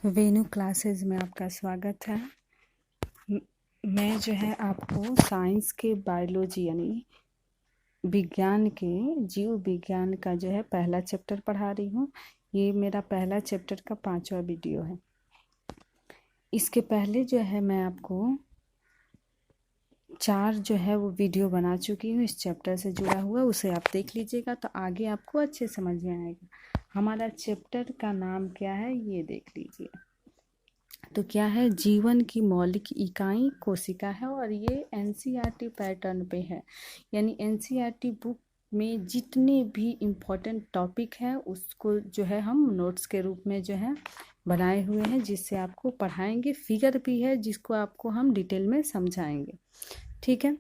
वेणु classes में आपका स्वागत है। मैं जो है आपको साइंस के बायोलॉजी यानी विज्ञान के जीव विज्ञान का जो है पहला चैप्टर पढ़ा रही हूँ। ये मेरा पहला चैप्टर का 5वां वीडियो है। इसके पहले जो है मैं आपको 4 जो है वो वीडियो बना चुकी हूँ इस चैप्टर से जुड़ा हुआ, उसे आप देख लीजिएगा तो आगे आपको अच्छे समझ में आएगा। हमारा चैप्टर का नाम क्या है ये देख लीजिए। तो क्या है, जीवन की मौलिक इकाई कोशिका है और ये एनसीईआरटी पैटर्न पे है, यानी एनसीईआरटी बुक में जितने भी इम्पोर्टेंट टॉपिक है उसको जो है हम नोट्स के रूप में जो है बनाए हुए हैं, जिससे आपको पढ़ाएंगे। फिगर भी है जिसको आपको हम डिटेल में समझाएंगे, ठीक है।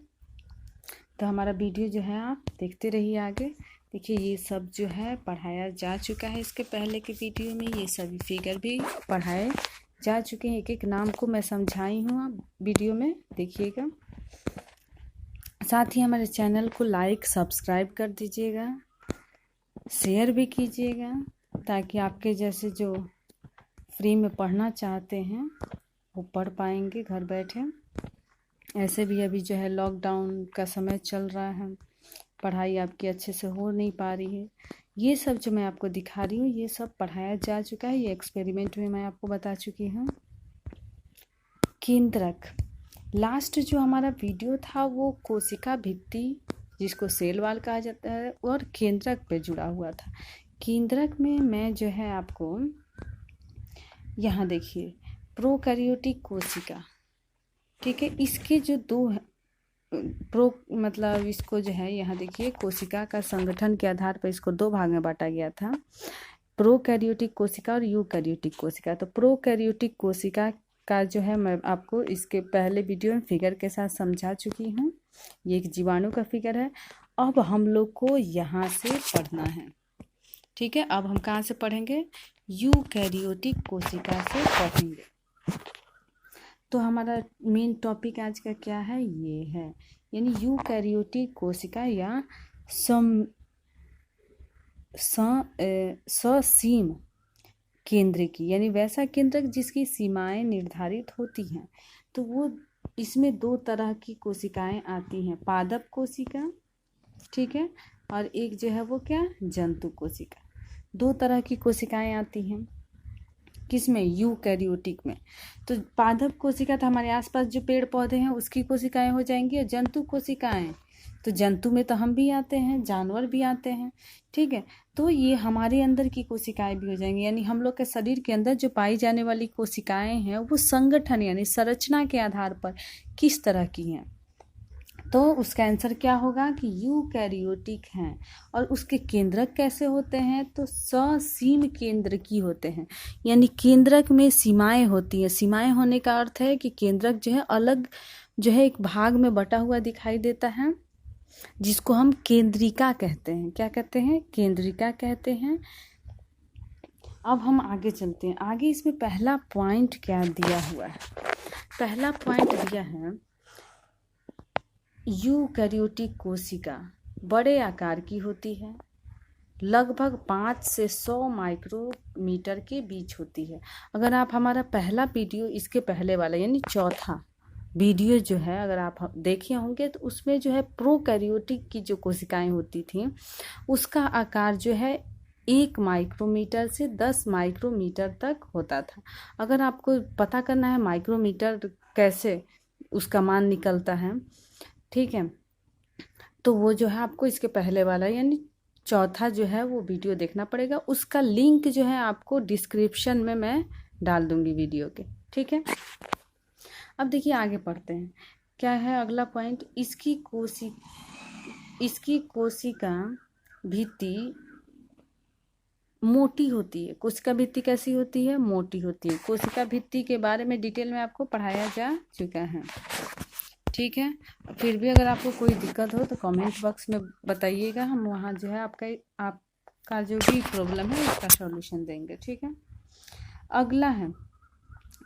तो हमारा वीडियो जो है आप देखते रहिए आगे। देखिए ये सब जो है पढ़ाया जा चुका है इसके पहले के वीडियो में, ये सभी फिगर भी पढ़ाए जा चुके हैं। एक एक नाम को मैं समझाई हूँ, आप वीडियो में देखिएगा। साथ ही हमारे चैनल को लाइक सब्सक्राइब कर दीजिएगा, शेयर भी कीजिएगा, ताकि आपके जैसे जो फ्री में पढ़ना चाहते हैं वो पढ़ पाएंगे घर बैठे। ऐसे भी अभी जो है लॉकडाउन का समय चल रहा है, पढ़ाई आपकी अच्छे से हो नहीं पा रही है। ये सब जो मैं आपको दिखा रही हूँ ये सब पढ़ाया जा चुका है, ये एक्सपेरिमेंट में मैं आपको बता चुकी हूँ। केंद्रक, लास्ट जो हमारा वीडियो था वो कोशिका भित्ति जिसको सेल वॉल कहा जाता है और केंद्रक पे जुड़ा हुआ था। केंद्रक में मैं जो है आपको यहाँ देखिए प्रोकैरियोटिक कोशिका, ठीक है, इसके जो दो मतलब इसको जो है यहाँ देखिए कोशिका का संगठन के आधार पर इसको 2 भाग में बांटा गया था, प्रोकैरियोटिक कोशिका और यूकैरियोटिक कोशिका। तो प्रोकैरियोटिक कोशिका का जो है मैं आपको इसके पहले वीडियो में फिगर के साथ समझा चुकी हूँ। ये एक जीवाणु का फिगर है। अब हम लोग को यहाँ से पढ़ना है, ठीक है। अब हम कहाँ से पढ़ेंगे? यूकैरियोटिक कोशिका से पढ़ेंगे। तो हमारा मेन टॉपिक आज का क्या है? ये है, यानी यूकैरियोटिक कोशिका या ससीम केंद्रकी, यानी वैसा केंद्रक जिसकी सीमाएं निर्धारित होती हैं। तो वो इसमें 2 तरह की कोशिकाएं आती हैं, पादप कोशिका, ठीक है, और एक जो है वो क्या, जंतु कोशिका। 2 तरह की कोशिकाएं आती हैं किसमें? यूकैरियोटिक में। तो पादप कोशिका तो हमारे आसपास जो पेड़ पौधे हैं उसकी कोशिकाएं हो जाएंगी, और जंतु कोशिकाएं तो जंतु में तो हम भी आते हैं, जानवर भी आते हैं, ठीक है। तो ये हमारे अंदर की कोशिकाएं भी हो जाएंगी, यानी हम लोग के शरीर के अंदर जो पाई जाने वाली कोशिकाएं हैं वो संगठन यानी संरचना के आधार पर किस तरह की हैं। तो उसका आंसर क्या होगा कि यूकैरियोटिक हैं। और उसके केंद्रक कैसे होते हैं? तो ससीम केंद्रकी होते हैं, यानी केंद्रक में सीमाएं होती हैं। सीमाएं होने का अर्थ है कि केंद्रक जो है अलग जो है एक भाग में बटा हुआ दिखाई देता है, जिसको हम केंद्रिका कहते हैं। क्या कहते हैं? केंद्रिका कहते हैं। अब हम आगे चलते हैं। आगे इसमें पहला पॉइंट क्या दिया हुआ है? पहला पॉइंट दिया है यूकैरियोटिक कोशिका बड़े आकार की होती है, लगभग 5 से 100 माइक्रोमीटर के बीच होती है। अगर आप हमारा पहला वीडियो इसके पहले वाला यानी चौथा वीडियो जो है अगर आप देखे होंगे तो उसमें जो है प्रोकैरियोटिक की जो कोशिकाएं होती थी उसका आकार जो है 1 माइक्रोमीटर से 10 माइक्रोमीटर तक होता था। अगर आपको पता करना है माइक्रोमीटर कैसे उसका मान निकलता है, ठीक है, तो वो जो है आपको इसके पहले वाला यानी चौथा जो है वो वीडियो देखना पड़ेगा। उसका लिंक जो है आपको डिस्क्रिप्शन में मैं डाल दूंगी वीडियो के, ठीक है। अब देखिए आगे पढ़ते हैं। क्या है अगला पॉइंट? इसकी कोशिका भित्ति मोटी होती है। कोशिका भित्ति कैसी होती है? मोटी होती है। कोशिका भित्ति के बारे में डिटेल में आपको पढ़ाया जा चुका है, ठीक है। फिर भी अगर आपको कोई दिक्कत हो तो कमेंट बॉक्स में बताइएगा, हम वहाँ जो है आपका जो भी प्रॉब्लम है उसका सॉल्यूशन देंगे, ठीक है। अगला है,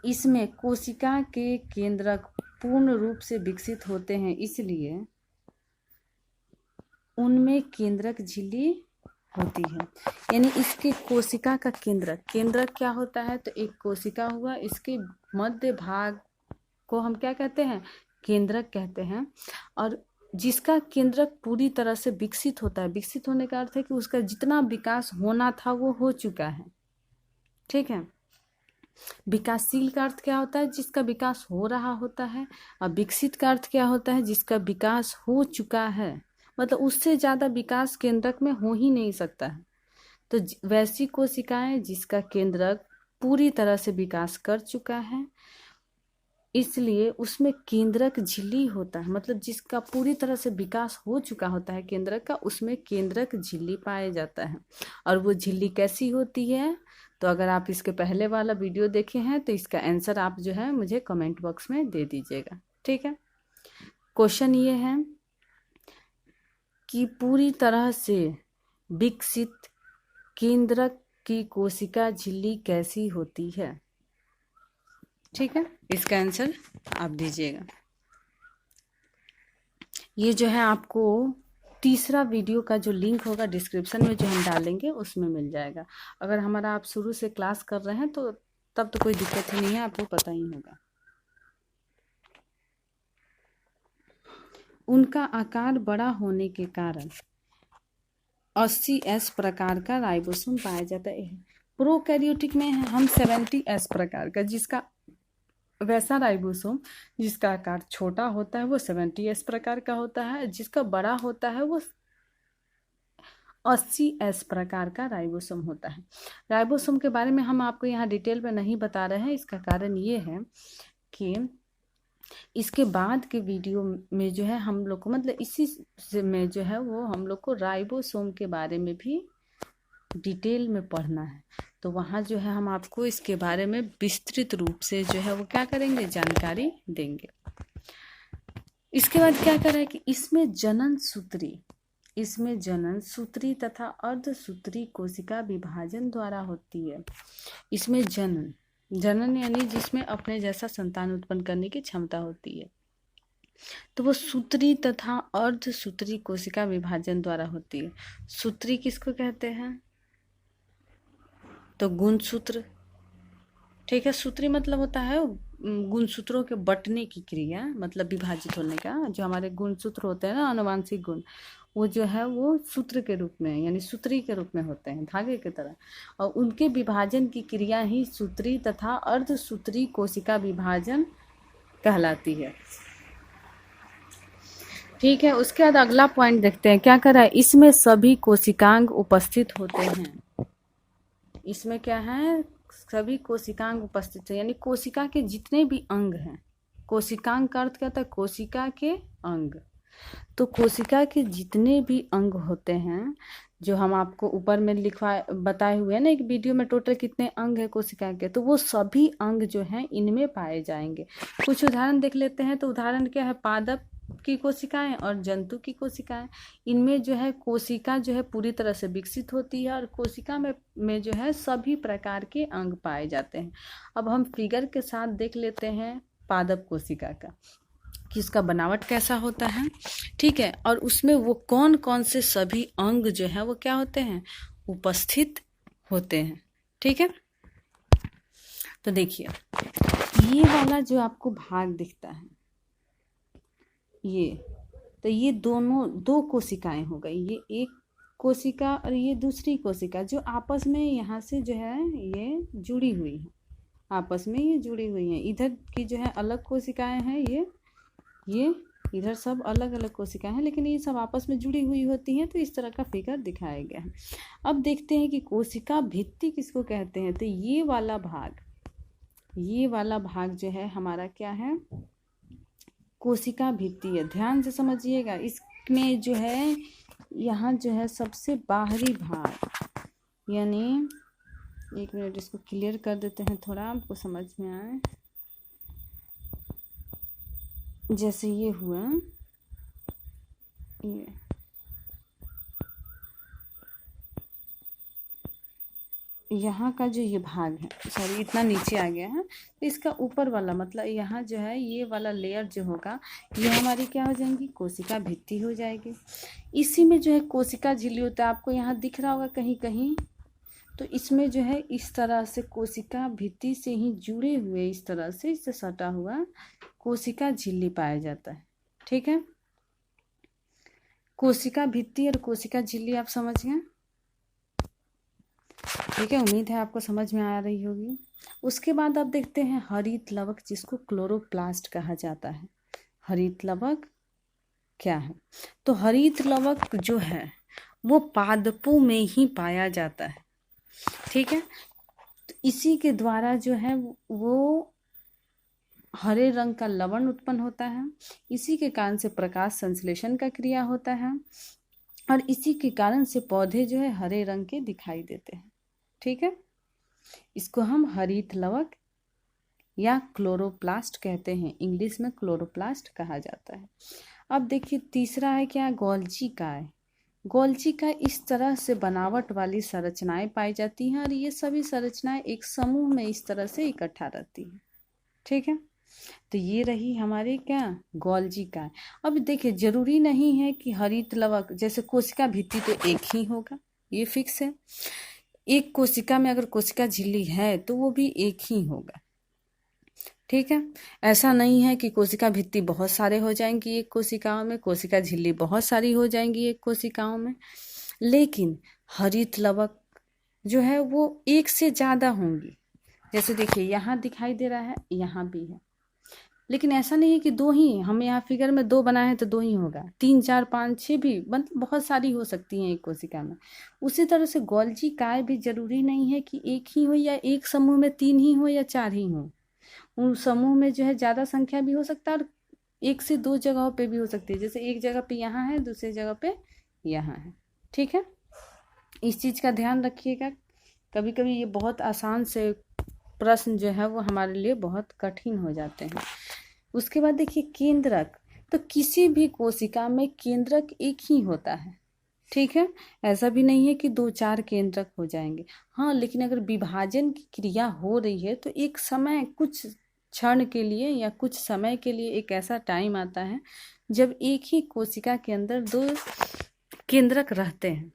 इसमें कोशिका के केंद्रक पूर्ण रूप से विकसित होते हैं, इसलिए उनमें केंद्रक झिल्ली होती है। यानी इसके कोशिका का केंद्रक क्या होता है, तो एक कोशिका हुआ, इसके मध्य भाग को हम क्या कहते हैं, केंद्रक कहते हैं। और जिसका केंद्रक पूरी तरह से विकसित होता है, विकसित होने का अर्थ है कि उसका जितना विकास होना था वो हो चुका है। ठीक है। विकासशील का अर्थ क्या होता है, जिसका विकास हो रहा होता है। और विकसित का अर्थ क्या होता है, जिसका विकास हो चुका है, मतलब उससे ज्यादा विकास केंद्रक में हो ही नहीं सकता है। तो वैसी कोशिकाएं जिसका केंद्रक पूरी तरह से विकास कर चुका है, इसलिए उसमें केंद्रक झिल्ली होता है। मतलब जिसका पूरी तरह से विकास हो चुका होता है केंद्रक का, उसमें केंद्रक झिल्ली पाया जाता है। और वो झिल्ली कैसी होती है, तो अगर आप इसके पहले वाला वीडियो देखे हैं तो इसका आंसर आप जो है मुझे कमेंट बॉक्स में दे दीजिएगा। ठीक है। क्वेश्चन ये है कि पूरी तरह से विकसित केंद्रक की कोशिका झिल्ली कैसी होती है। ठीक है, इसका आंसर आप दीजिएगा। ये जो है आपको तीसरा वीडियो का जो लिंक होगा डिस्क्रिप्शन में जो हम डालेंगे उसमें मिल जाएगा। अगर हमारा आप शुरू से क्लास कर रहे हैं तो तब तो कोई दिक्कत ही नहीं है, आपको पता ही होगा। उनका आकार बड़ा होने के कारण 80S प्रकार का राइबोसोम पाया जाता है। प्रोकैरियोटिक में हम 70S प्रकार का, जिसका वैसा राइबोसोम जिसका आकार छोटा होता है वो 70S प्रकार का होता है, जिसका बड़ा होता है वो 80S प्रकार का राइबोसोम होता है। राइबोसोम के बारे में हम आपको यहाँ डिटेल में नहीं बता रहे हैं। इसका कारण ये है कि इसके बाद के वीडियो में जो है हम लोग को, मतलब इसी में जो है वो हम लोग को राइबोसोम के बारे में भी डिटेल में पढ़ना है। तो वहाँ जो है हम आपको इसके बारे में विस्तृत रूप से जो है वो क्या करेंगे, जानकारी देंगे। इसके बाद क्या कर रहा है कि इसमें जनन सूत्री तथा अर्धसूत्री कोशिका विभाजन द्वारा होती है। इसमें जनन यानी जिसमें अपने जैसा संतान उत्पन्न करने की क्षमता होती है, तो वो सूत्री तथा अर्धसूत्री कोशिका विभाजन द्वारा होती है। सूत्री किसको कहते हैं, तो गुणसूत्र। ठीक है, सूत्री मतलब होता है गुणसूत्रों के बंटने की क्रिया, मतलब विभाजित होने का। जो हमारे गुणसूत्र होते हैं ना, आनुवांशिक गुण, वो जो है वो सूत्र के रूप में यानी सूत्री के रूप में होते हैं, धागे की तरह। और उनके विभाजन की क्रिया ही सूत्री तथा अर्धसूत्री कोशिका विभाजन कहलाती है। ठीक है, उसके बाद अगला पॉइंट देखते हैं क्या कर रहा है। इसमें सभी कोशिकांग उपस्थित होते हैं। इसमें क्या है, सभी कोशिकांग उपस्थित है, यानी कोशिका के जितने भी अंग हैं। कोशिकांग का अर्थ क्या होता है, कोशिका के अंग। तो कोशिका के जितने भी अंग होते हैं, जो हम आपको ऊपर में बताए हुए हैं ना एक वीडियो में, टोटल कितने अंग है कोशिका के, तो वो सभी अंग जो हैं इनमें पाए जाएंगे। कुछ उदाहरण देख लेते हैं। तो उदाहरण क्या है, पादप की कोशिकाएं और जंतु की कोशिकाएं। इनमें जो है कोशिका जो है पूरी तरह से विकसित होती है, और कोशिका में जो है सभी प्रकार के अंग पाए जाते हैं। अब हम फिगर के साथ देख लेते हैं पादप कोशिका का, कि इसका बनावट कैसा होता है। ठीक है, और उसमें वो कौन कौन से सभी अंग जो है वो क्या होते हैं, उपस्थित होते हैं। ठीक है, तो देखिए ये वाला जो आपको भाग दिखता है, ये दो कोशिकाएं हो गई। ये एक कोशिका और ये दूसरी कोशिका, जो आपस में यहाँ से जो है ये जुड़ी हुई है, आपस में ये जुड़ी हुई हैं। इधर की जो है अलग कोशिकाएं हैं, ये इधर सब अलग अलग कोशिकाएं हैं, लेकिन ये सब आपस में जुड़ी हुई होती हैं। तो इस तरह का फिगर दिखाया गया है। अब देखते हैं कि कोशिका भित्ति किसको कहते हैं। तो ये वाला भाग जो है हमारा क्या है, कोशिका भित्ति है। ध्यान से समझिएगा। इसमें जो है यहाँ जो है सबसे बाहरी भाग, यानी एक मिनट इसको क्लियर कर देते हैं थोड़ा आपको समझ में आए। जैसे ये हुआ, यहाँ का जो ये भाग है, सॉरी इतना नीचे आ गया है, तो इसका ऊपर वाला मतलब यहाँ जो है ये वाला लेयर जो होगा ये हमारी क्या हो जाएंगी, कोशिका भित्ति हो जाएगी। इसी में जो है कोशिका झिल्ली होता है, आपको यहाँ दिख रहा होगा कहीं कहीं, तो इसमें जो है इस तरह से कोशिका भित्ति से ही जुड़े हुए इस तरह से इससे सटा हुआ कोशिका झिल्ली पाया जाता है। ठीक है, कोशिका भित्ति और कोशिका झिल्ली आप समझ गए। ठीक है, उम्मीद है आपको समझ में आ रही होगी। उसके बाद आप देखते हैं हरित लवक, जिसको क्लोरोप्लास्ट कहा जाता है। हरित लवक क्या है, तो हरित लवक जो है वो पादपों में ही पाया जाता है। ठीक है, तो इसी के द्वारा जो है वो हरे रंग का लवण उत्पन्न होता है, इसी के कारण से प्रकाश संश्लेषण का क्रिया होता है और इसी के कारण से पौधे जो है हरे रंग के दिखाई देते हैं। ठीक है, इसको हम हरित लवक या क्लोरोप्लास्ट कहते हैं, इंग्लिश में क्लोरोप्लास्ट कहा जाता है। अब देखिए तीसरा है क्या, गोल्जी काय। गोल्जी काय इस तरह से बनावट वाली संरचनाएं पाई जाती हैं और ये सभी संरचनाएं एक समूह में इस तरह से इकट्ठा रहती हैं। ठीक है, तो ये रही हमारे क्या, गोल्जी काय। अब देखिए जरूरी नहीं है कि हरित लवक जैसे कोशिका भित्ति तो एक ही होगा, ये फिक्स है। एक कोशिका में अगर कोशिका झिल्ली है तो वो भी एक ही होगा। ठीक है, ऐसा नहीं है कि कोशिका भित्ति बहुत सारे हो जाएंगी एक कोशिकाओं में, कोशिका झिल्ली बहुत सारी हो जाएंगी एक कोशिकाओं में, लेकिन हरित लवक जो है वो एक से ज़्यादा होंगी। जैसे देखिए यहाँ दिखाई दे रहा है, यहाँ भी है, लेकिन ऐसा नहीं है कि दो ही, हमें यहाँ फिगर में दो बनाए हैं तो दो ही होगा, 3 4 5 6 भी मतलब बहुत सारी हो सकती हैं एक कोशिका में। उसी तरह से गोल्जी काय भी जरूरी नहीं है कि एक ही हो या एक समूह में 3 ही हो या 4 ही हो। उन समूह में जो है ज़्यादा संख्या भी हो सकता है और 1 से 2 जगहों पे भी हो सकती है, जैसे एक जगह पे यहाँ है, दूसरी जगह पे यहाँ है। ठीक है, इस चीज़ का ध्यान रखिएगा। कभी कभी ये बहुत आसान से प्रश्न जो है वो हमारे लिए बहुत कठिन हो जाते हैं। उसके बाद देखिए केंद्रक, तो किसी भी कोशिका में केंद्रक एक ही होता है। ठीक है, ऐसा भी नहीं है कि 2 4 केंद्रक हो जाएंगे। हाँ, लेकिन अगर विभाजन की क्रिया हो रही है तो एक समय, कुछ क्षण के लिए या कुछ समय के लिए एक ऐसा टाइम आता है जब एक ही कोशिका के अंदर 2 केंद्रक रहते हैं,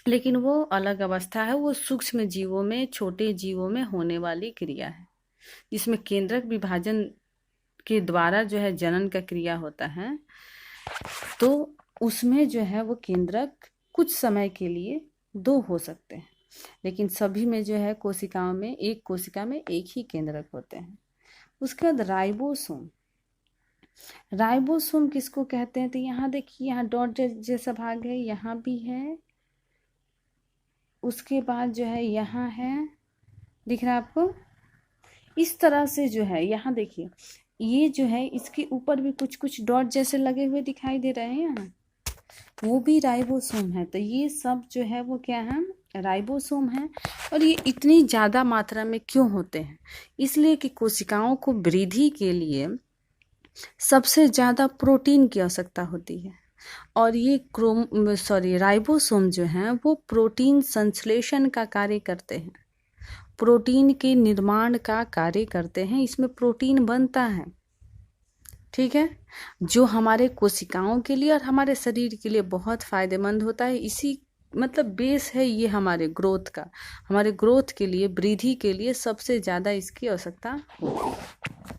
लेकिन वो अलग अवस्था है, वो सूक्ष्म जीवों में, छोटे जीवों में होने वाली क्रिया है, जिसमें केंद्रक विभाजन के द्वारा जो है जनन का क्रिया होता है। तो उसमें जो है वो केंद्रक कुछ समय के लिए 2 हो सकते हैं, लेकिन सभी में जो है कोशिकाओं में, एक कोशिका में एक ही केंद्रक होते हैं। उसके बाद राइबोसोम। राइबोसोम किसको कहते हैं, तो यहाँ देखिए, यहाँ डॉट जैसा भाग है, यहाँ भी है, उसके बाद जो है यहाँ है, दिख रहा है आपको, इस तरह से जो है यहाँ देखिए, ये जो है इसके ऊपर भी कुछ कुछ डॉट जैसे लगे हुए दिखाई दे रहे हैं, यहाँ वो भी राइबोसोम है। तो ये सब जो है वो क्या है, राइबोसोम है। और ये इतनी ज़्यादा मात्रा में क्यों होते हैं, इसलिए कि कोशिकाओं को वृद्धि के लिए सबसे ज़्यादा प्रोटीन की आवश्यकता होती है और ये राइबोसोम जो हैं वो प्रोटीन संश्लेषण का कार्य करते हैं, प्रोटीन के निर्माण का कार्य करते हैं, इसमें प्रोटीन बनता है। ठीक है, जो हमारे कोशिकाओं के लिए और हमारे शरीर के लिए बहुत फायदेमंद होता है। इसी मतलब बेस है ये हमारे ग्रोथ का, हमारे ग्रोथ के लिए, वृद्धि के लिए सबसे ज़्यादा इसकी आवश्यकता होती है।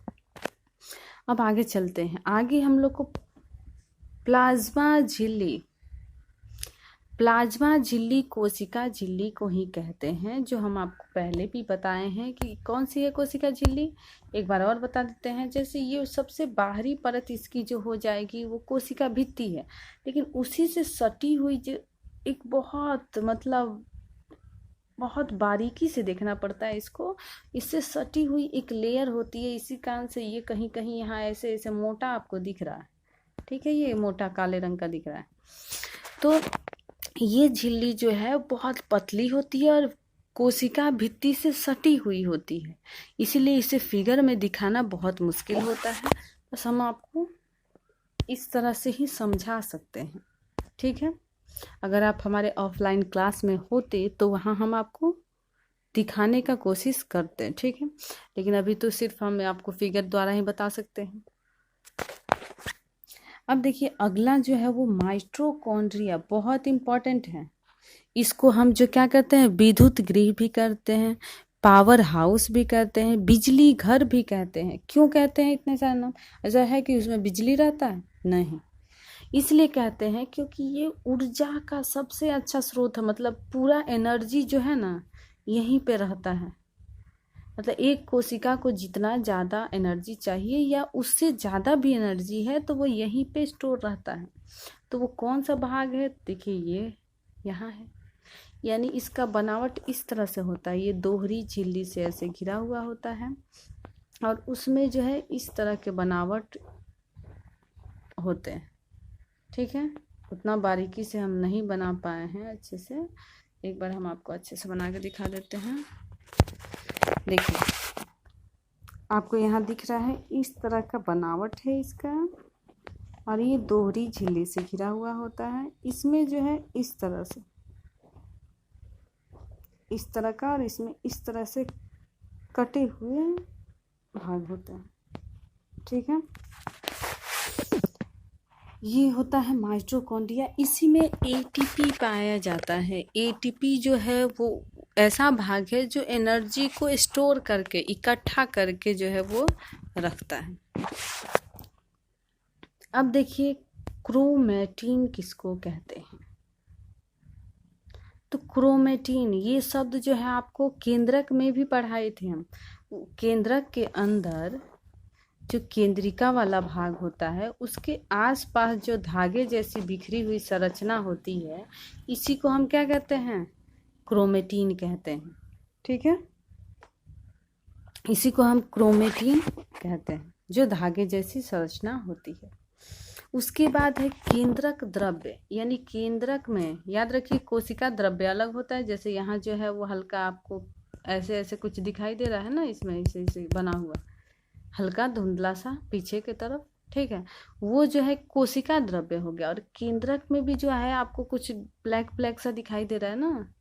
अब आगे चलते हैं, आगे हम लोग को प्लाज्मा झिल्ली, प्लाज्मा झिल्ली कोशिका झिल्ली को ही कहते हैं, जो हम आपको पहले भी बताए हैं कि कौन सी है कोशिका झिल्ली। एक बार और बता देते हैं, जैसे ये सबसे बाहरी परत इसकी जो हो जाएगी वो कोशिका भित्ति है, लेकिन उसी से सटी हुई जो एक बहुत मतलब बहुत बारीकी से देखना पड़ता है इसको, इससे सटी हुई एक लेयर होती है, इसी कारण से ये कहीं कहीं यहाँ ऐसे ऐसे मोटा आपको दिख रहा है। ठीक है, ये मोटा काले रंग का दिख रहा है। तो ये झिल्ली जो है बहुत पतली होती है और कोशिका भित्ति से सटी हुई होती है, इसीलिए इसे फिगर में दिखाना बहुत मुश्किल होता है। बस हम आपको इस तरह से ही समझा सकते हैं। ठीक है, अगर आप हमारे ऑफलाइन क्लास में होते तो वहाँ हम आपको दिखाने का कोशिश करते हैं, ठीक है। लेकिन अभी तो सिर्फ हम आपको फिगर द्वारा ही बता सकते हैं। अब देखिए अगला जो है वो माइटोकॉन्ड्रिया, बहुत इंपॉर्टेंट है। इसको हम जो क्या कहते हैं, विद्युत गृह भी कहते हैं, पावर हाउस भी कहते हैं, बिजली घर भी कहते हैं। क्यों कहते हैं इतने सारे नाम? ऐसा है कि उसमें बिजली रहता है? नहीं, इसलिए कहते हैं क्योंकि ये ऊर्जा का सबसे अच्छा स्रोत है। मतलब पूरा एनर्जी जो है ना यहीं पे रहता है। मतलब एक कोशिका को जितना ज़्यादा एनर्जी चाहिए या उससे ज़्यादा भी एनर्जी है तो वो यहीं पे स्टोर रहता है। तो वो कौन सा भाग है? देखिए ये यहाँ है। यानी इसका बनावट इस तरह से होता है, ये दोहरी झिल्ली से ऐसे घिरा हुआ होता है और उसमें जो है इस तरह के बनावट होते हैं, ठीक है। उतना बारीकी से हम नहीं बना पाए हैं अच्छे से, एक बार हम आपको अच्छे से बना के दिखा देते हैं। देखिए आपको यहाँ दिख रहा है इस तरह का बनावट है इसका, और ये दोहरी झिल्ली से घिरा हुआ होता है। इसमें जो है इस तरह से, इस तरह का, और इसमें इस तरह से कटे हुए भाग होते हैं, ठीक है। ये होता है माइटोकॉन्ड्रिया। इसी में एटीपी पाया जाता है। एटीपी जो है वो ऐसा भाग है जो एनर्जी को स्टोर करके, इकट्ठा करके जो है वो रखता है। अब देखिए क्रोमैटिन किसको कहते हैं? तो क्रोमैटिन ये शब्द जो है आपको केंद्रक में भी पढ़ाए थे हम। केंद्रक के अंदर जो केंद्रिका वाला भाग होता है उसके आसपास जो धागे जैसी बिखरी हुई संरचना होती है, इसी को हम क्या कहते हैं? क्रोमैटिन कहते हैं, ठीक है। इसी को हम क्रोमैटिन कहते हैं, जो धागे जैसी संरचना होती है। उसके बाद है केंद्रक द्रव्य, यानी केंद्रक में याद रखिए कोशिका द्रव्य अलग होता है। जैसे यहाँ जो है वो हल्का आपको ऐसे ऐसे कुछ दिखाई दे रहा है ना, इसमें इसे इसे बना हुआ हल्का धुंधला सा पीछे की तरफ, ठीक है। वो जो है कोशिका द्रव्य हो गया। और केंद्रक में भी जो है आपको कुछ ब्लैक ब्लैक सा दिखाई दे रहा है ना,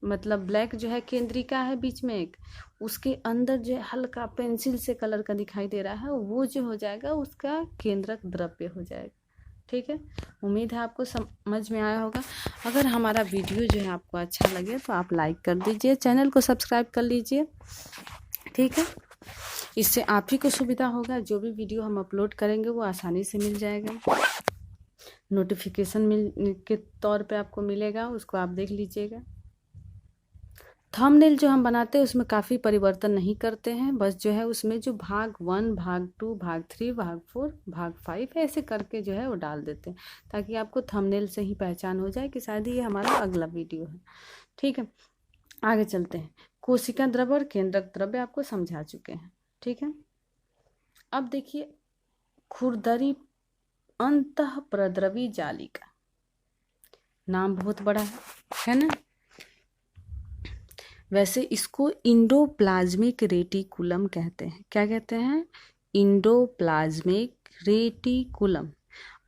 मतलब ब्लैक जो है केंद्रिका है बीच में एक, उसके अंदर जो है हल्का पेंसिल से कलर का दिखाई दे रहा है, वो जो हो जाएगा उसका केंद्रक द्रव्य हो जाएगा, ठीक है। उम्मीद है आपको समझ में आया होगा। अगर हमारा वीडियो जो है आपको अच्छा लगे तो आप लाइक कर दीजिए, चैनल को सब्सक्राइब कर लीजिए, ठीक है। इससे आप ही को सुविधा होगा, जो भी वीडियो हम अपलोड करेंगे वो आसानी से मिल जाएगा, नोटिफिकेशन मिल के तौर पे आपको मिलेगा, उसको आप देख लीजिएगा। थंबनेल जो हम बनाते हैं उसमें काफ़ी परिवर्तन नहीं करते हैं, बस जो है उसमें जो भाग 1, भाग 2, भाग 3, भाग 4, भाग 5 ऐसे करके जो है वो डाल देते हैं, ताकि आपको थंबनेल से ही पहचान हो जाए कि शायद ये हमारा अगला वीडियो है, ठीक है। आगे चलते हैं। कोशिका द्रव्य और केंद्रक द्रव्य आपको समझा चुके हैं, ठीक है। अब देखिए खुरदरी अंतःप्रद्रवी जालिका, नाम बहुत बड़ा है ना। वैसे इसको इंडोप्लाज्मिक रेटिकुलम कहते हैं। क्या कहते हैं? Endoplasmic reticulum.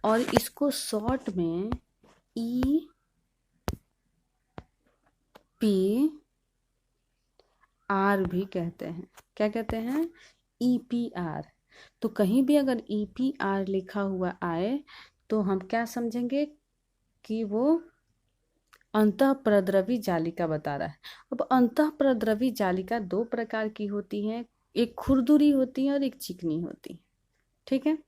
और इसको शॉर्ट में EPR भी कहते हैं। क्या कहते हैं? EPR। तो कहीं भी अगर EPR लिखा हुआ आए तो हम क्या समझेंगे कि वो अंतःप्रद्रवी जालिका बता रहा है। अब अंतःप्रद्रवी जालिका 2 प्रकार की होती हैं, एक खुरदुरी होती है और एक चिकनी होती है, ठीक है।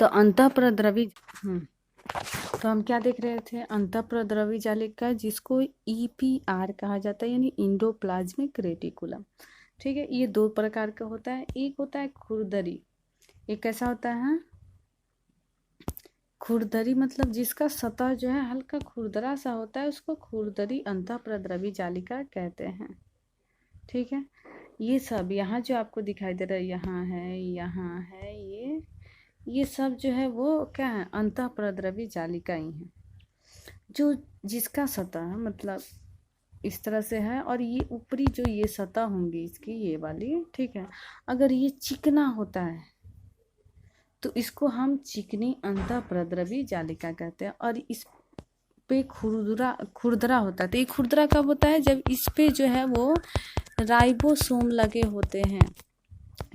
तो अंतःप्रद्रवी तो हम क्या देख रहे थे? अंतःप्रद्रवी जालिका, जिसको EPR कहा जाता है, यानी इंडोप्लाज्मिक रेटिकुलम, ठीक है। ये 2 प्रकार का होता है। एक होता है खुरदरी, एक कैसा होता है? खुरदरी, मतलब जिसका सतह जो है हल्का खुरदरा सा होता है, उसको खुरदरी अंतःप्रद्रवी जालिका कहते हैं, ठीक है। ये सब यहाँ जो आपको दिखाई दे रहा है, यहाँ है, ये सब जो है वो क्या है? अंतःप्रद्रवी जालिका ही है, जो जिसका सतह मतलब इस तरह से है, और ये ऊपरी जो ये सतह होंगी इसकी, ये वाली, ठीक है। अगर ये चिकना होता है तो इसको हम चिकनी अंतःप्रद्रवी जालिका कहते हैं। और इस पे खुरदरा होता है। तो ये खुरदरा कब होता है? जब इस पे जो है वो राइबोसोम लगे होते हैं,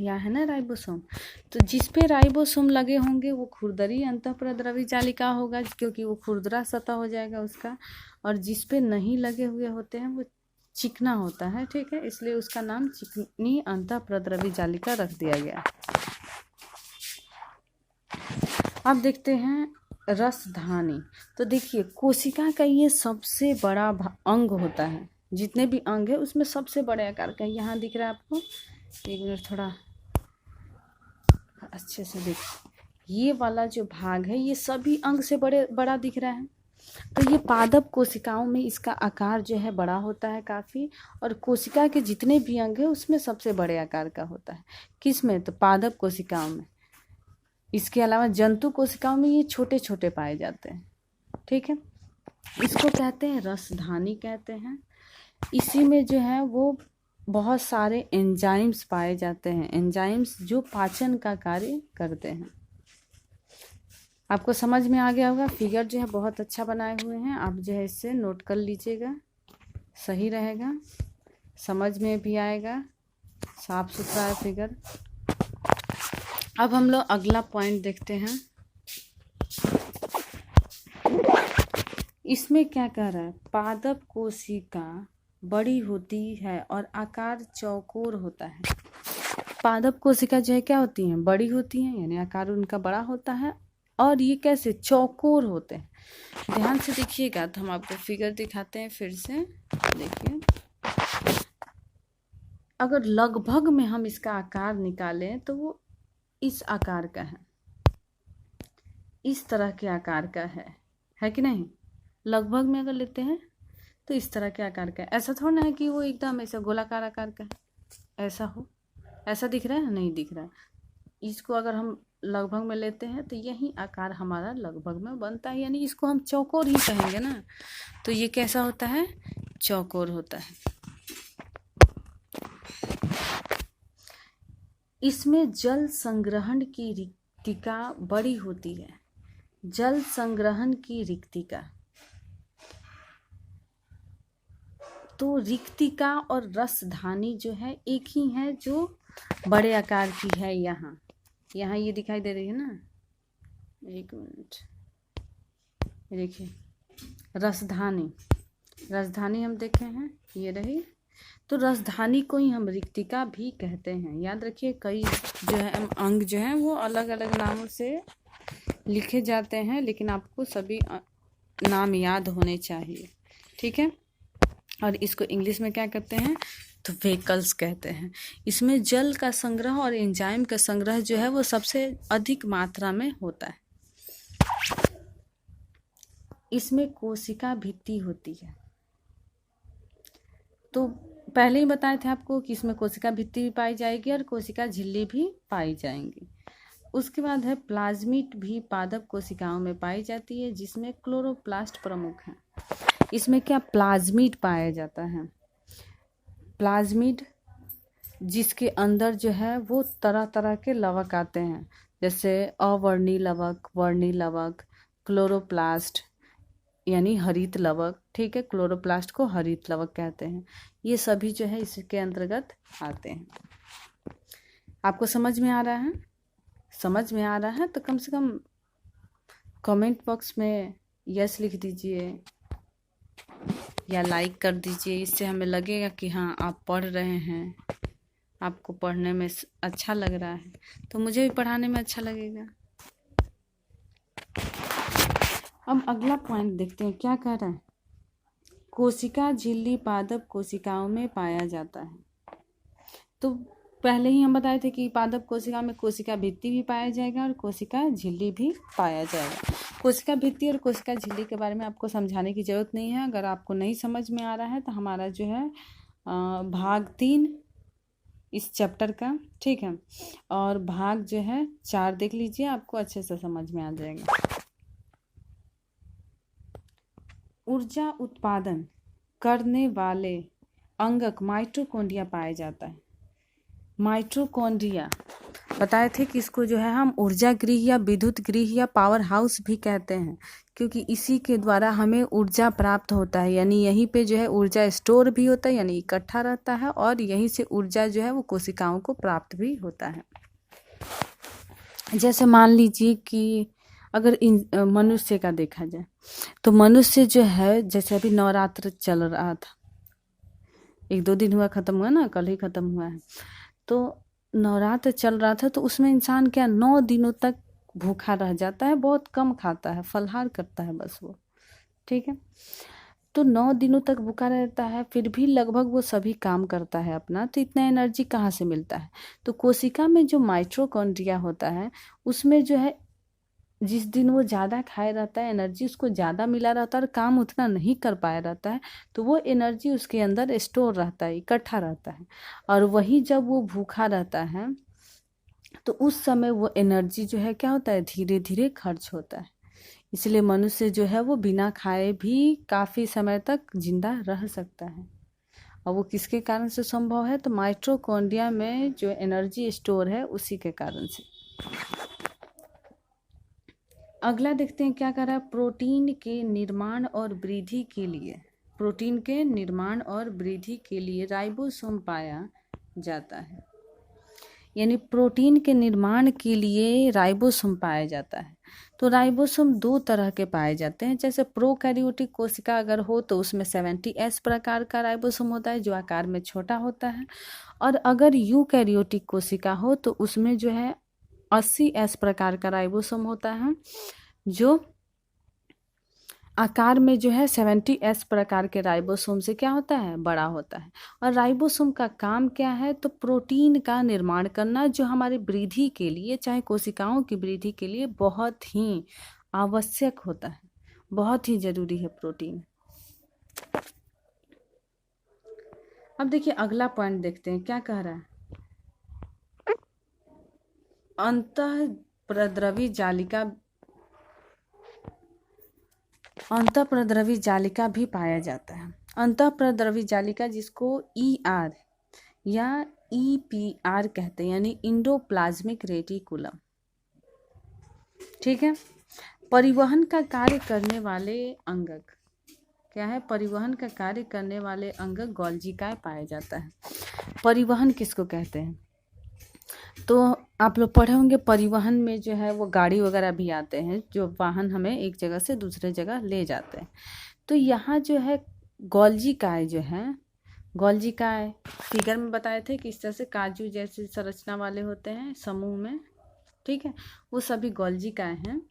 या है ना राइबोसोम। तो जिस पे राइबोसोम लगे होंगे वो खुरदरी अंतःप्रद्रवी जालिका होगा, क्योंकि वो खुरदरा सतह हो जाएगा उसका। और जिस पे नहीं लगे हुए होते हैं वो चिकना होता है, ठीक है, इसलिए उसका नाम चिकनी अंतःप्रद्रवी जालिका रख दिया गया। अब देखते हैं रसधानी। तो देखिए कोशिका का ये सबसे बड़ा अंग होता है, जितने भी अंग है उसमें सबसे बड़े आकार का। यहाँ दिख रहा है आपको, एक मिनट थोड़ा अच्छे से देखिए, ये वाला जो भाग है ये सभी अंग से बड़ा दिख रहा है। तो ये पादप कोशिकाओं में इसका आकार जो है बड़ा होता है काफ़ी, और कोशिका के जितने भी अंग है उसमें सबसे बड़े आकार का होता है। किस में? तो पादप कोशिकाओं में। इसके अलावा जंतु कोशिकाओं में ये छोटे छोटे पाए जाते हैं, ठीक है। इसको कहते हैं रसधानी कहते हैं। इसी में जो है वो बहुत सारे एंजाइम्स पाए जाते हैं, एंजाइम्स जो पाचन का कार्य करते हैं। आपको समझ में आ गया होगा। फिगर जो है बहुत अच्छा बनाए हुए हैं, आप जो है इससे नोट कर लीजिएगा, सही रहेगा, समझ में भी आएगा, साफ सुथरा है फिगर। अब हम लोग अगला पॉइंट देखते हैं। इसमें क्या कह रहा है? पादप कोशिका बड़ी होती है और आकार चौकोर होता है। पादप कोशिका जो है क्या होती हैं? बड़ी होती हैं, यानी आकार उनका बड़ा होता है, और ये कैसे? चौकोर होते हैं। ध्यान से देखिएगा, तो हम आपको फिगर दिखाते हैं फिर से। देखिए, अगर लगभग में हम इसका आकार निकालें तो वो इस आकार का है, इस तरह के आकार का है कि नहीं? लगभग में अगर लेते हैं तो इस तरह के आकार का है। ऐसा थोड़ा ना है कि वो एकदम ऐसा गोलाकार आकार का है, ऐसा हो, ऐसा दिख रहा है? नहीं दिख रहा है। इसको अगर हम लगभग में लेते हैं तो यही आकार हमारा लगभग में बनता है, यानी इसको हम चौकोर ही कहेंगे ना। तो ये कैसा होता है? चौकोर होता है। इसमें जल संग्रहण की रिक्तिका बड़ी होती है। जल संग्रहण की रिक्तिका, तो रिक्तिका और रसधानी जो है एक ही है, जो बड़े आकार की है। यहाँ ये दिखाई दे रही है ना, एक मिनट, देखिए रसधानी हम देखे हैं, ये रही। तो रसधानी को ही हम रिक्तिका भी कहते हैं। याद रखिए, कई जो है अंग जो है वो अलग अलग नामों से लिखे जाते हैं, लेकिन आपको सभी नाम याद होने चाहिए, ठीक है। और इसको इंग्लिश में क्या कहते हैं? तो वेकल्स कहते हैं। इसमें जल का संग्रह और एंजाइम का संग्रह जो है वो सबसे अधिक मात्रा में होता है। इसमें कोशिका भित्ति होती है। तो पहले ही बताए थे आपको कि इसमें कोशिका भित्ति भी पाई जाएगी और कोशिका झिल्ली भी पाई जाएंगी। उसके बाद है प्लाज्मिड भी पादप कोशिकाओं में पाई जाती है, जिसमें क्लोरोप्लास्ट प्रमुख है। इसमें क्या? प्लाज्मिड पाया जाता है। प्लाज्मिड जिसके अंदर जो है वो तरह तरह के लवक आते हैं, जैसे अवर्णी लवक, वर्णी लवक, क्लोरोप्लास्ट यानी हरित लवक, ठीक है। क्लोरोप्लास्ट को हरित लवक कहते हैं। ये सभी जो है इसके अंतर्गत आते हैं। आपको समझ में आ रहा है? समझ में आ रहा है तो कम से कम कमेंट बॉक्स में यस लिख दीजिए या लाइक कर दीजिए। इससे हमें लगेगा कि हाँ आप पढ़ रहे हैं, आपको पढ़ने में अच्छा लग रहा है, तो मुझे भी पढ़ाने में अच्छा लगेगा। अब अगला पॉइंट देखते हैं, क्या कह रहा है? कोशिका झिल्ली पादप कोशिकाओं में पाया जाता है। तो पहले ही हम बताए थे कि पादप कोशिका में कोशिका भित्ति भी पाया जाएगा और कोशिका झिल्ली भी पाया जाएगा। कोशिका भित्ति और कोशिका झिल्ली के बारे में आपको समझाने की ज़रूरत नहीं है। अगर आपको नहीं समझ में आ रहा है तो हमारा जो है भाग 3 इस चैप्टर का, ठीक है, और भाग जो है 4 देख लीजिए, आपको अच्छे से समझ में आ जाएगा। ऊर्जा उत्पादन करने वाले अंगक माइटोकॉन्ड्रिया पाया जाता है। माइटोकॉन्ड्रिया, बताए थे कि इसको जो है हम ऊर्जा गृह या विद्युत गृह या पावर हाउस भी कहते हैं, क्योंकि इसी के द्वारा हमें ऊर्जा प्राप्त होता है, यानी यहीं पे जो है ऊर्जा स्टोर भी होता है, यानी इकट्ठा रहता है, और यहीं से ऊर्जा जो है वो कोशिकाओं को प्राप्त भी होता है। जैसे मान लीजिए कि अगर मनुष्य का देखा जाए तो मनुष्य जो है, जैसे अभी नवरात्र चल रहा था, 1-2 दिन हुआ, खत्म हुआ ना, कल ही खत्म हुआ है, तो नवरात्र चल रहा था, तो उसमें इंसान क्या 9 दिनों तक भूखा रह जाता है, बहुत कम खाता है, फलाहार करता है बस वो, ठीक है। तो 9 दिनों तक भूखा रहता है, फिर भी लगभग वो सभी काम करता है अपना, तो इतना एनर्जी कहाँ से मिलता है? तो कोशिका में जो माइटोकॉन्ड्रिया होता है उसमें जो है, जिस दिन वो ज़्यादा खाए रहता है, एनर्जी उसको ज़्यादा मिला रहता है और काम उतना नहीं कर पाया रहता है, तो वो एनर्जी उसके अंदर स्टोर रहता है, इकट्ठा रहता है, और वही जब वो भूखा रहता है तो उस समय वो एनर्जी जो है क्या होता है, धीरे धीरे खर्च होता है। इसलिए मनुष्य जो है वो बिना खाए भी काफ़ी समय तक जिंदा रह सकता है, और वो किसके कारण से संभव है? तो माइटोकॉन्ड्रिया में जो एनर्जी स्टोर है उसी के कारण से। अगला देखते हैं क्या कर रहा है, प्रोटीन के निर्माण और वृद्धि के लिए, प्रोटीन के निर्माण और वृद्धि के लिए राइबोसोम पाया जाता है, यानी प्रोटीन के निर्माण के लिए राइबोसोम पाया जाता है। तो राइबोसोम 2 तरह के पाए जाते हैं, जैसे प्रोकैरियोटिक कोशिका अगर हो तो उसमें 70S प्रकार का राइबोसोम होता है जो आकार में छोटा होता है, और अगर यूकैरियोटिक कोशिका हो तो उसमें जो है 80S प्रकार का राइबोसोम होता है जो आकार में जो है 70S प्रकार के राइबोसोम से क्या होता है, बड़ा होता है। और राइबोसोम का काम क्या है? तो प्रोटीन का निर्माण करना, जो हमारी वृद्धि के लिए, चाहे कोशिकाओं की वृद्धि के लिए बहुत ही आवश्यक होता है, बहुत ही जरूरी है प्रोटीन। अब देखिए अगला पॉइंट देखते हैं क्या कह रहा है, अंतःप्रद्रवी जालिका भी पाया जाता है। अंतःप्रद्रवी जालिका जिसको ER या EPR कहते हैं, यानी इंडोप्लाज्मिक रेटिकुलम, ठीक है। परिवहन का कार्य करने वाले अंगक क्या है? परिवहन का कार्य करने वाले अंगक गोल्जिकाए पाया जाता है। परिवहन किसको कहते हैं? तो आप लोग पढ़े होंगे, परिवहन में जो है वो गाड़ी वगैरह भी आते हैं, जो वाहन हमें एक जगह से दूसरे जगह ले जाते हैं। तो यहाँ जो है गोल्जिकाए जो है, गोल्जिकाए फिगर में बताए थे कि इस तरह से काजू जैसी संरचना वाले होते हैं समूह में, ठीक है, वो सभी गोल्जिकाए हैं।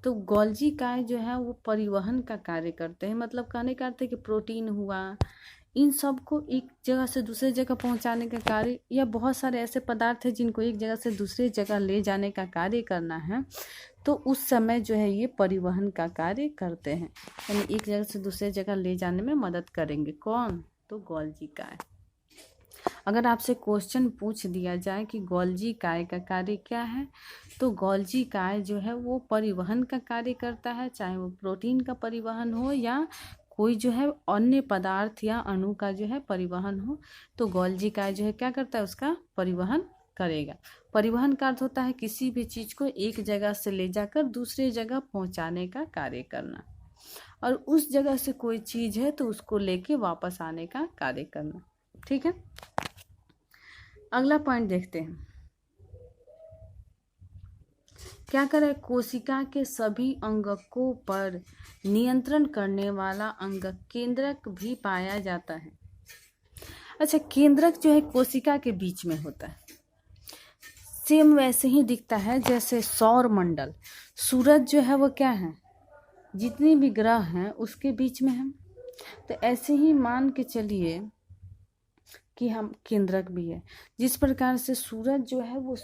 तो गोल्जिकाए जो है वो परिवहन का कार्य करते हैं, मतलब कहने का अर्थ है कि प्रोटीन हुआ, इन सब को एक जगह से दूसरे जगह पहुंचाने का कार्य, या बहुत सारे ऐसे पदार्थ हैं जिनको एक जगह से दूसरी जगह ले जाने का कार्य करना है, तो उस समय जो है ये परिवहन का कार्य करते हैं, यानी एक जगह से दूसरे जगह ले जाने में मदद करेंगे। कौन? तो गोल्जिकाए। अगर आपसे क्वेश्चन पूछ दिया जाए कि गोल्जिकाए का कार्य क्या है, तो गोल्जिकाए जो है वो परिवहन का कार्य करता है, चाहे वो प्रोटीन का परिवहन हो या कोई जो है अन्य पदार्थ या अणु का जो है परिवहन हो, तो गोल्जिकाए जो है क्या करता है, उसका परिवहन करेगा। परिवहन का अर्थ होता है किसी भी चीज को एक जगह से ले जाकर दूसरे जगह पहुंचाने का कार्य करना, और उस जगह से कोई चीज है तो उसको लेके वापस आने का कार्य करना, ठीक है। अगला पॉइंट देखते हैं क्या करे, कोशिका के सभी अंगकों पर नियंत्रण करने वाला अंगक केंद्रक भी पाया जाता है। अच्छा, केंद्रक जो है कोशिका के बीच में होता है, सेम वैसे ही दिखता है जैसे सौर मंडल, सूरज जो है वो क्या है, जितने भी ग्रह हैं उसके बीच में है, तो ऐसे ही मान के चलिए कि हम केंद्रक भी है। जिस प्रकार से सूरज जो है वो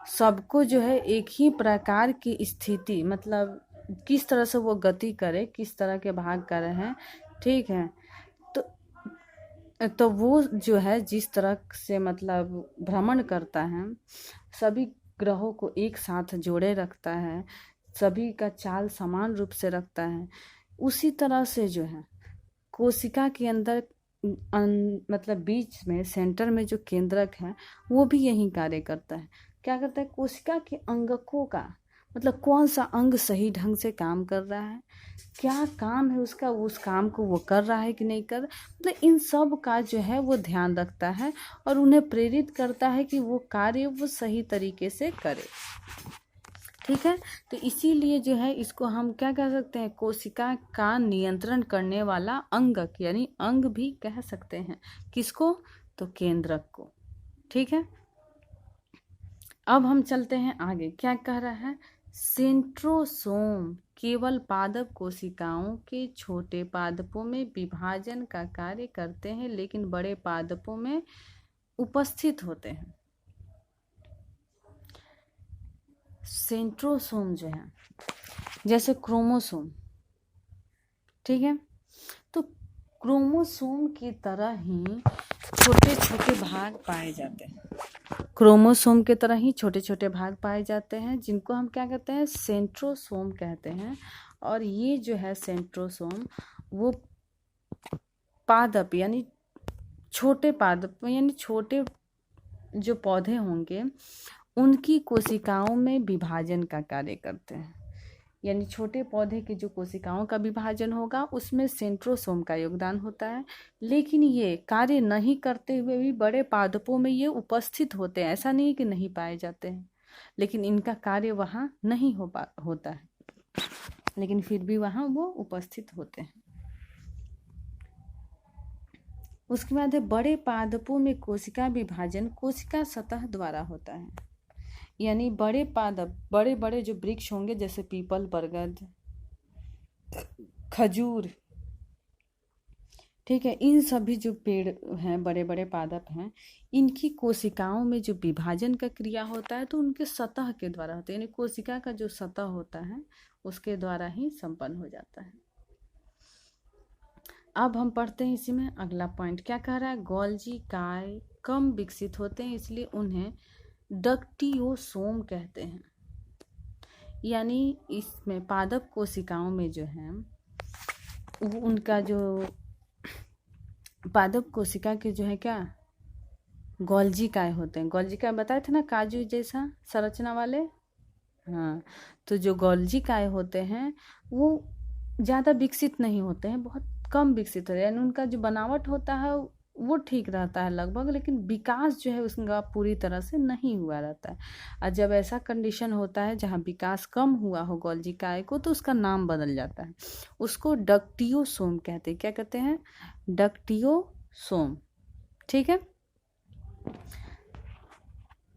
सबको जो है एक ही प्रकार की स्थिति, मतलब किस तरह से वो गति करे, किस तरह के भाग कर रहे हैं, ठीक है, तो वो जो है जिस तरह से मतलब भ्रमण करता है, सभी ग्रहों को एक साथ जोड़े रखता है, सभी का चाल समान रूप से रखता है, उसी तरह से जो है कोशिका के अंदर मतलब बीच में सेंटर में जो केंद्रक है वो भी यही कार्य करता है। क्या करता है? कोशिका के अंगकों का मतलब कौन सा अंग सही ढंग से काम कर रहा है, क्या काम है उसका, उस काम को वो कर रहा है कि नहीं कर, मतलब इन सब का जो है वो ध्यान रखता है और उन्हें प्रेरित करता है कि वो कार्य वो सही तरीके से करे। ठीक है, तो इसीलिए जो है इसको हम क्या कह सकते हैं? कोशिका का नियंत्रण करने वाला अंगक यानी अंग भी कह सकते हैं। किसको? तो केंद्रक को। ठीक है, अब हम चलते हैं आगे। क्या कह रहा है? सेंट्रोसोम केवल पादप कोशिकाओं के छोटे पादपों में विभाजन का कार्य करते हैं लेकिन बड़े पादपों में उपस्थित होते हैं। सेंट्रोसोम जो है जैसे क्रोमोसोम, ठीक है, तो क्रोमोसोम की तरह ही छोटे छोटे भाग पाए जाते हैं। क्रोमोसोम की तरह ही छोटे छोटे भाग पाए जाते हैं जिनको हम क्या कहते हैं? सेंट्रोसोम कहते हैं। और ये जो है सेंट्रोसोम वो पादप यानी छोटे पादप यानी छोटे जो पौधे होंगे उनकी कोशिकाओं में विभाजन का कार्य करते हैं। यानी छोटे पौधे की जो कोशिकाओं का विभाजन होगा उसमें सेंट्रोसोम का योगदान होता है, लेकिन ये कार्य नहीं करते हुए भी बड़े पादपों में ये उपस्थित होते हैं। ऐसा नहीं है कि नहीं पाए जाते हैं, लेकिन इनका कार्य वहाँ नहीं होता है, लेकिन फिर भी वहाँ वो उपस्थित होते हैं। उसके बाद है बड़े पादपों में कोशिका विभाजन कोशिका सतह द्वारा होता है। यानी बड़े पादप, बड़े बड़े जो वृक्ष होंगे जैसे पीपल, बरगद, खजूर, ठीक है, इन सभी जो पेड़ हैं, बड़े बड़े पादप हैं, इनकी कोशिकाओं में जो विभाजन का क्रिया होता है तो उनके सतह के द्वारा होता है। यानी कोशिका का जो सतह होता है उसके द्वारा ही संपन्न हो जाता है। अब हम पढ़ते हैं इसी में अगला पॉइंट। क्या कह रहा है? गोल्जी काय कम विकसित होते हैं इसलिए उन्हें डक्टियोसोम कहते हैं। यानी इसमें पादप कोशिकाओं में जो है उनका जो पादप कोशिका के जो है क्या गोल्जी काय होते हैं। गोल्जी काय बताए थे ना, काजू जैसा संरचना वाले। हाँ, तो जो गोल्जी काय होते हैं वो ज़्यादा विकसित नहीं होते हैं, बहुत कम विकसित होते हैं। यानी उनका जो बनावट होता है वो ठीक रहता है लगभग, लेकिन विकास जो है उसका पूरी तरह से नहीं हुआ रहता है। और जब ऐसा कंडीशन होता है जहाँ विकास कम हुआ हो गोल्जी काय को तो उसका नाम बदल जाता है, उसको डक्टियोसोम कहते हैं। क्या कहते हैं? डक्टियोसोम। ठीक है,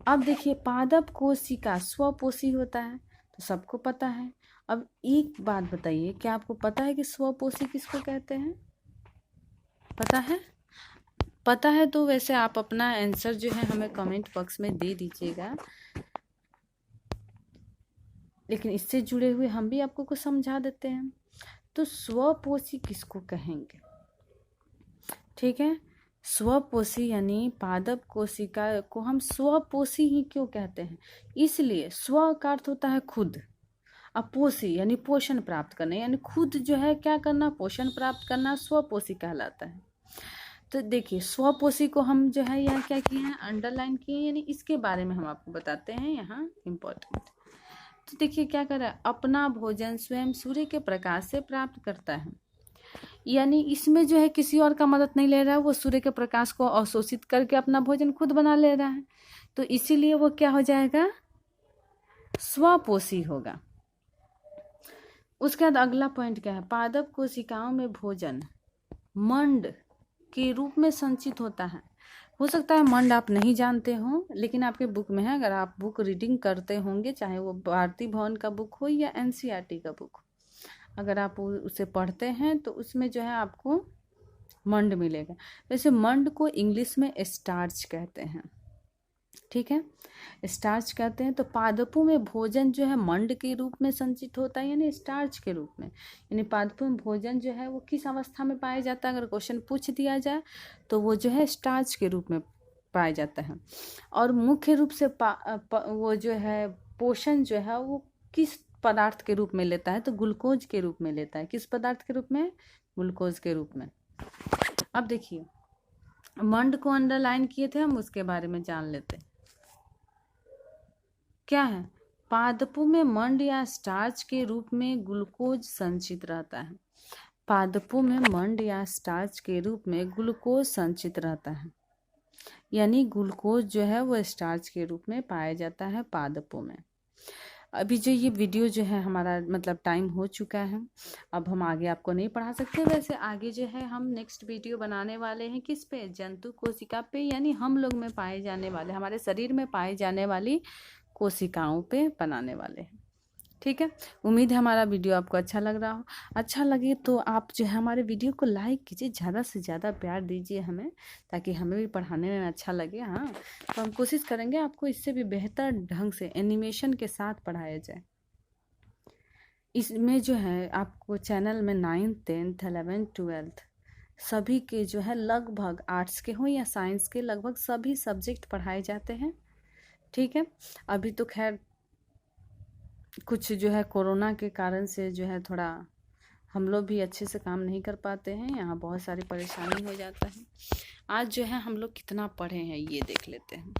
अब देखिए पादप कोशिका स्वपोषी होता है तो सबको पता है। अब एक बात बताइए, क्या आपको पता है कि स्वपोषी किसको कहते हैं? पता है? पता है तो वैसे आप अपना आंसर जो है हमें कमेंट बॉक्स में दे दीजिएगा, लेकिन इससे जुड़े हुए हम भी आपको कुछ समझा देते हैं। तो स्वपोषी किसको कहेंगे? ठीक है, स्वपोषी यानी पादप कोशिका को हम स्वपोषी ही क्यों कहते हैं? इसलिए स्व का अर्थ होता है खुद, अपोषी यानी पोषण प्राप्त करना, यानी खुद जो है क्या करना? पोषण प्राप्त करना, स्वपोषी कहलाता है। तो देखिए स्वपोषी को हम जो है यहाँ क्या किए हैं? अंडरलाइन किए, यानी इसके बारे में हम आपको बताते हैं यहाँ इम्पोर्टेंट। तो देखिए क्या कर रहा है? अपना भोजन स्वयं सूर्य के प्रकाश से प्राप्त करता है। यानी इसमें जो है किसी और का मदद नहीं ले रहा है, वो सूर्य के प्रकाश को अवशोषित करके अपना भोजन खुद बना ले रहा है, तो इसीलिए वो क्या हो जाएगा? स्वपोषी होगा। उसके बाद अगला पॉइंट क्या है? पादप कोशिकाओं में भोजन मंड के रूप में संचित होता है। हो सकता है मंड आप नहीं जानते हो, लेकिन आपके बुक में है। अगर आप बुक रीडिंग करते होंगे, चाहे वो भारती भवन का बुक हो या एनसीईआरटी का बुक हो, अगर आप उसे पढ़ते हैं तो उसमें जो है आपको मंड मिलेगा। वैसे मंड को इंग्लिश में स्टार्च कहते हैं। ठीक है, स्टार्च कहते हैं। तो पादपों में भोजन जो है मंड के रूप में संचित होता है, यानी स्टार्च के रूप में। यानी पादपों में भोजन जो है वो किस अवस्था में पाया जाता है? अगर क्वेश्चन पूछ दिया जाए तो वो जो है स्टार्च के रूप में पाया जाता है। और मुख्य रूप से वो जो है पोषण जो है वो किस पदार्थ के रूप में लेता है? तो ग्लूकोज के रूप में लेता है। किस पदार्थ के रूप में? ग्लूकोज के रूप में। अब देखिए मंड को अंडरलाइन किए थे हम, उसके बारे में जान लेते। क्या है? पादपों में मंड या स्टार्च के रूप में ग्लूकोज संचित रहता है। पादपों में मंड या स्टार्च के रूप में ग्लूकोज संचित रहता है, यानी ग्लूकोज जो है वो स्टार्च के रूप में पाया जाता है पादपों में। अभी जो ये वीडियो जो है हमारा मतलब टाइम हो चुका है, अब हम आगे आपको नहीं पढ़ा सकते। वैसे आगे जो है हम नेक्स्ट वीडियो बनाने वाले हैं किस पे? जंतु कोशिका पे, यानी हम लोग में पाए जाने वाले, हमारे शरीर में पाए जाने वाली कोशिकाओं पे बनाने वाले हैं। ठीक है, उम्मीद है हमारा वीडियो आपको अच्छा लग रहा हो। अच्छा लगे तो आप जो है हमारे वीडियो को लाइक कीजिए, ज़्यादा से ज़्यादा प्यार दीजिए हमें, ताकि हमें भी पढ़ाने में अच्छा लगे। हाँ, तो हम कोशिश करेंगे आपको इससे भी बेहतर ढंग से एनिमेशन के साथ पढ़ाया जाए। इसमें जो है आपको चैनल में 9th 10th 11th 12th सभी के जो है लगभग आर्ट्स के हों या साइंस के लगभग सभी सब्जेक्ट पढ़ाए जाते हैं। ठीक है, अभी तो खैर कुछ जो है कोरोना के कारण से जो है थोड़ा हम लोग भी अच्छे से काम नहीं कर पाते हैं, यहाँ बहुत सारी परेशानी हो जाता है। आज जो है हम लोग कितना पढ़े हैं ये देख लेते हैं।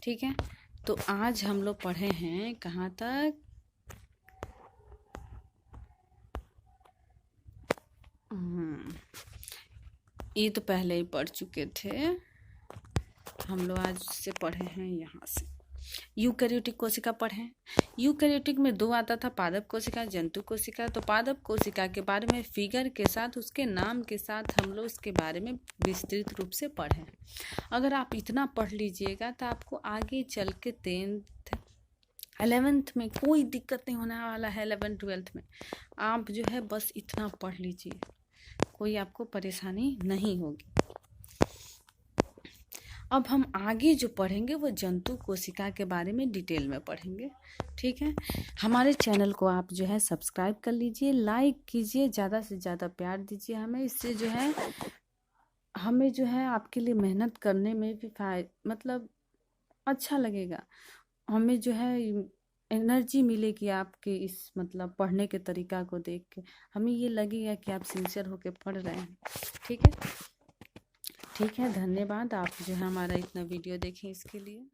ठीक है, तो आज हम लोग पढ़े हैं कहाँ तक? ये तो पहले ही पढ़ चुके थे हम लोग, आज से पढ़े हैं यहाँ से। यूकैरियोटिक कोशिका पढ़ें। यूकैरियोटिक में दो आता था, पादप कोशिका, जंतु कोशिका। तो पादप कोशिका के बारे में फिगर के साथ, उसके नाम के साथ हम लोग उसके बारे में विस्तृत रूप से पढ़ें। अगर आप इतना पढ़ लीजिएगा तो आपको आगे चल के 10th 11th में कोई दिक्कत नहीं होने वाला है। 11th 12th में आप जो है बस इतना पढ़ लीजिए, कोई आपको परेशानी नहीं होगी। अब हम आगे जो पढ़ेंगे वो जंतु कोशिका के बारे में डिटेल में पढ़ेंगे। ठीक है, हमारे चैनल को आप जो है सब्सक्राइब कर लीजिए, लाइक कीजिए, ज़्यादा से ज़्यादा प्यार दीजिए हमें। इससे जो है हमें जो है आपके लिए मेहनत करने में भी मतलब अच्छा लगेगा। हमें जो है एनर्जी मिलेगी आपके इस मतलब पढ़ने के तरीका को देख के, हमें ये लगेगा कि आप सिंसियर होके पढ़ रहे हैं। ठीक है, ठीक है, धन्यवाद। आप जो है हमारा इतना वीडियो देखें इसके लिए।